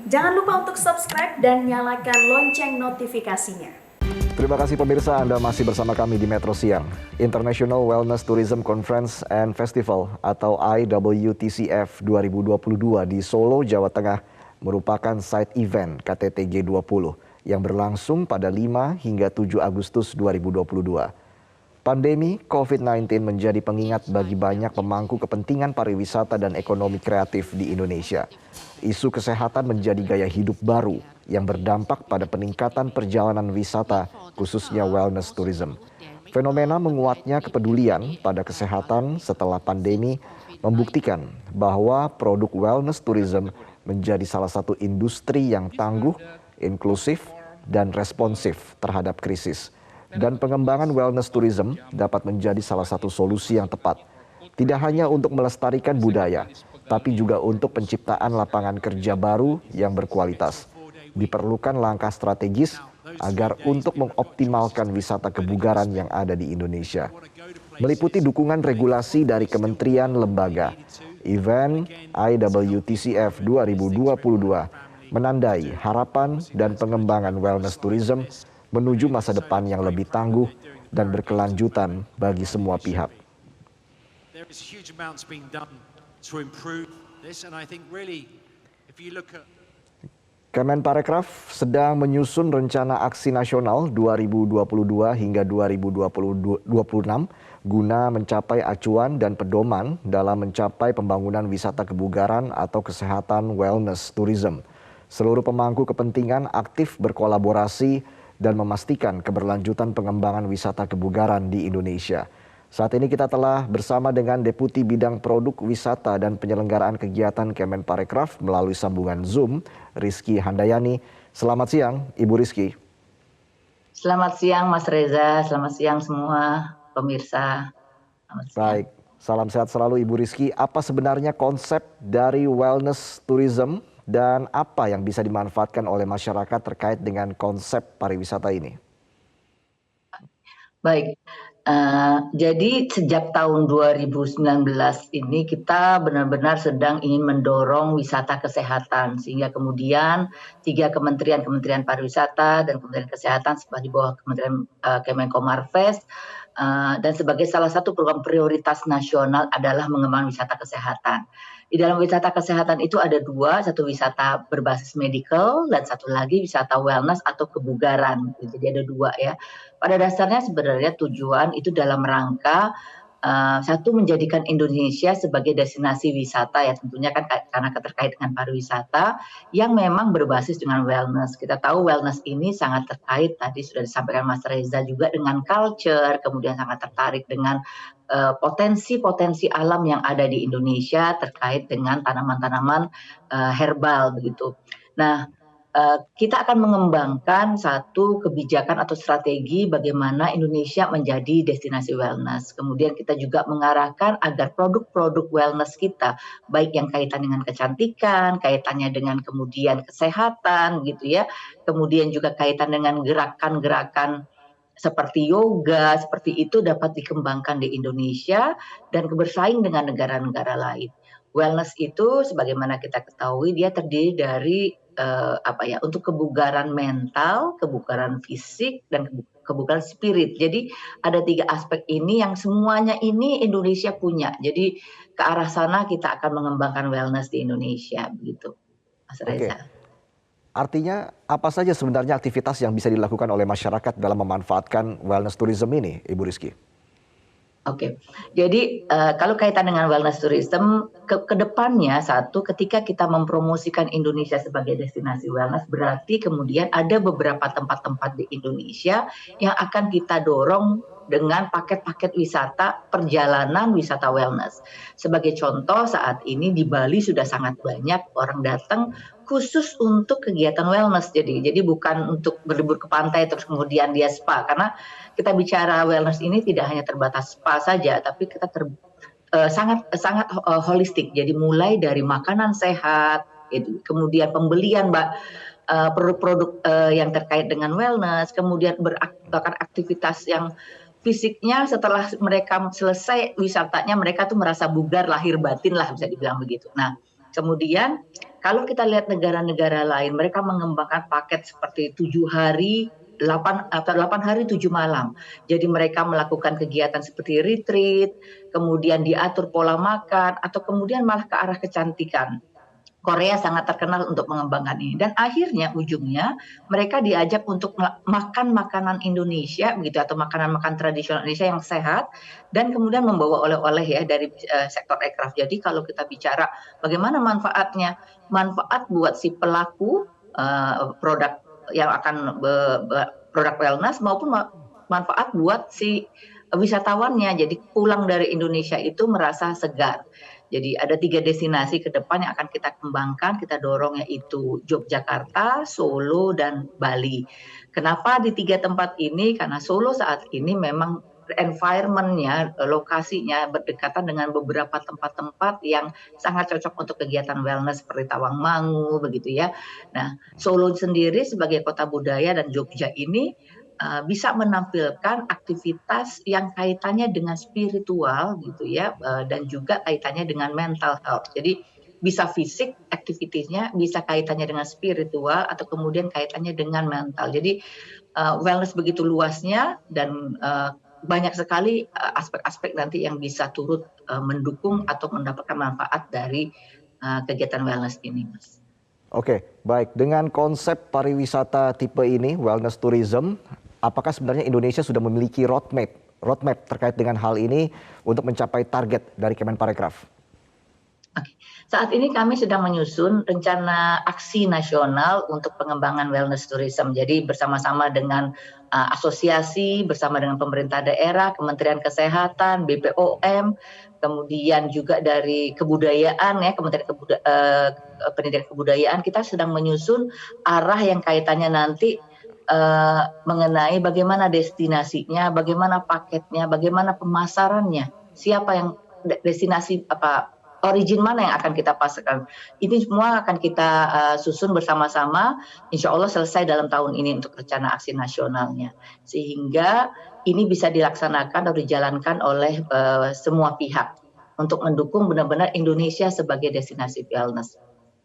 Jangan lupa untuk subscribe dan nyalakan lonceng notifikasinya. Terima kasih pemirsa, Anda masih bersama kami di Metro Siang. International Wellness Tourism Conference and Festival atau IWTCF 2022 di Solo, Jawa Tengah merupakan side event KTT G20 yang berlangsung pada 5 hingga 7 Agustus 2022. Pandemi COVID-19 menjadi pengingat bagi banyak pemangku kepentingan pariwisata dan ekonomi kreatif di Indonesia. Isu kesehatan menjadi gaya hidup baru yang berdampak pada peningkatan perjalanan wisata, khususnya wellness tourism. Fenomena menguatnya kepedulian pada kesehatan setelah pandemi membuktikan bahwa produk wellness tourism menjadi salah satu industri yang tangguh, inklusif, dan responsif terhadap krisis. Dan pengembangan wellness tourism dapat menjadi salah satu solusi yang tepat. Tidak hanya untuk melestarikan budaya, tapi juga untuk penciptaan lapangan kerja baru yang berkualitas. Diperlukan langkah strategis agar untuk mengoptimalkan wisata kebugaran yang ada di Indonesia. Meliputi dukungan regulasi dari kementerian lembaga, event IWTCF 2022 menandai harapan dan pengembangan wellness tourism menuju masa depan yang lebih tangguh dan berkelanjutan bagi semua pihak. Kemenparekraf sedang menyusun rencana aksi nasional 2022 hingga 2026 guna mencapai acuan dan pedoman dalam mencapai pembangunan wisata kebugaran atau kesehatan wellness tourism. Seluruh pemangku kepentingan aktif berkolaborasi dan memastikan keberlanjutan pengembangan wisata kebugaran di Indonesia. Saat ini kita telah bersama dengan Deputi Bidang Produk Wisata dan Penyelenggaraan Kegiatan Kemenparekraf melalui sambungan Zoom, Rizky Handayani. Selamat siang, Ibu Rizky. Selamat siang Mas Reza, selamat siang semua pemirsa. Baik, salam sehat selalu Ibu Rizky. Apa sebenarnya konsep dari wellness tourism? Dan apa yang bisa dimanfaatkan oleh masyarakat terkait dengan konsep pariwisata ini? Baik, jadi sejak tahun 2019 ini kita benar-benar sedang ingin mendorong wisata kesehatan. Sehingga kemudian 3 kementerian pariwisata dan Kementerian Kesehatan di bawah Kementerian Kemenko Marves dan sebagai salah satu program prioritas nasional adalah mengembangkan wisata kesehatan. Di dalam wisata kesehatan itu ada 2, satu wisata berbasis medical dan satu lagi wisata wellness atau kebugaran. Jadi ada 2 ya. Pada dasarnya sebenarnya tujuan itu dalam rangka satu menjadikan Indonesia sebagai destinasi wisata ya tentunya kan karena terkait dengan pariwisata yang memang berbasis dengan wellness. Kita tahu wellness ini sangat terkait tadi sudah disampaikan Mas Reza juga dengan culture, kemudian sangat tertarik dengan potensi-potensi alam yang ada di Indonesia terkait dengan tanaman-tanaman herbal begitu. Nah, kita akan mengembangkan satu kebijakan atau strategi bagaimana Indonesia menjadi destinasi wellness. Kemudian kita juga mengarahkan agar produk-produk wellness kita, baik yang kaitan dengan kecantikan, kaitannya dengan kemudian kesehatan gitu ya, kemudian juga kaitan dengan gerakan-gerakan seperti yoga, seperti itu dapat dikembangkan di Indonesia dan bersaing dengan negara-negara lain. Wellness itu sebagaimana kita ketahui dia terdiri dari untuk kebugaran mental, kebugaran fisik, dan kebugaran spirit. Jadi ada 3 aspek ini yang semuanya ini Indonesia punya. Jadi ke arah sana kita akan mengembangkan wellness di Indonesia begitu, Mas Reza. Oke. Artinya apa saja sebenarnya aktivitas yang bisa dilakukan oleh masyarakat dalam memanfaatkan wellness tourism ini, Ibu Rizky? Oke, jadi kalau kaitan dengan wellness tourism, ke depannya satu ketika kita mempromosikan Indonesia sebagai destinasi wellness berarti kemudian ada beberapa tempat-tempat di Indonesia yang akan kita dorong dengan paket-paket wisata perjalanan wisata wellness. Sebagai contoh saat ini di Bali sudah sangat banyak orang datang khusus untuk kegiatan wellness jadi bukan untuk berlibur ke pantai terus kemudian dia spa karena kita bicara wellness ini tidak hanya terbatas spa saja, tapi kita sangat holistik. Jadi mulai dari makanan sehat, gitu. Kemudian pembelian produk-produk yang terkait dengan wellness, kemudian melakukan aktivitas yang fisiknya setelah mereka selesai wisatanya mereka tuh merasa bugar lahir batin lah bisa dibilang begitu. Nah, kemudian Kalau kita lihat negara-negara lain, mereka mengembangkan paket seperti 7 hari, 8 hari 7 malam. Jadi mereka melakukan kegiatan seperti retreat, kemudian diatur pola makan, atau kemudian malah ke arah kecantikan. Korea sangat terkenal untuk mengembangkan ini dan akhirnya ujungnya mereka diajak untuk makan makanan Indonesia begitu atau makanan-makanan tradisional Indonesia yang sehat dan kemudian membawa oleh-oleh ya dari sektor aircraft. Jadi kalau kita bicara bagaimana manfaatnya, manfaat buat si pelaku produk yang akan produk wellness maupun manfaat buat si wisatawannya. Jadi pulang dari Indonesia itu merasa segar. Jadi ada 3 destinasi ke depan yang akan kita kembangkan, kita dorong yaitu Yogyakarta, Solo, dan Bali. Kenapa di 3 tempat ini? Karena Solo saat ini memang environment-nya, lokasinya berdekatan dengan beberapa tempat-tempat yang sangat cocok untuk kegiatan wellness seperti Tawangmangu begitu ya. Nah, Solo sendiri sebagai kota budaya dan Jogja ini bisa menampilkan aktivitas yang kaitannya dengan spiritual gitu ya, dan juga kaitannya dengan mental health. Jadi bisa fisik aktivitinya, bisa kaitannya dengan spiritual atau kemudian kaitannya dengan mental. Jadi wellness begitu luasnya dan banyak sekali aspek-aspek nanti yang bisa turut mendukung atau mendapatkan manfaat dari kegiatan wellness ini, Mas. Oke, baik. Dengan konsep pariwisata tipe ini, wellness tourism, apakah sebenarnya Indonesia sudah memiliki roadmap terkait dengan hal ini untuk mencapai target dari Kemenparekraf? Oke. Saat ini kami sedang menyusun rencana aksi nasional untuk pengembangan wellness tourism. Jadi bersama-sama dengan asosiasi, bersama dengan pemerintah daerah, Kementerian Kesehatan, BPOM, kemudian juga dari kebudayaan ya, Kementerian Pendidikan Kebudayaan, kita sedang menyusun arah yang kaitannya nanti mengenai bagaimana destinasinya, bagaimana paketnya, bagaimana pemasarannya, siapa yang destinasi origin mana yang akan kita pasarkan. Ini semua akan kita susun bersama-sama, insya Allah selesai dalam tahun ini untuk rencana aksi nasionalnya. Sehingga ini bisa dilaksanakan atau dijalankan oleh semua pihak untuk mendukung benar-benar Indonesia sebagai destinasi wellness.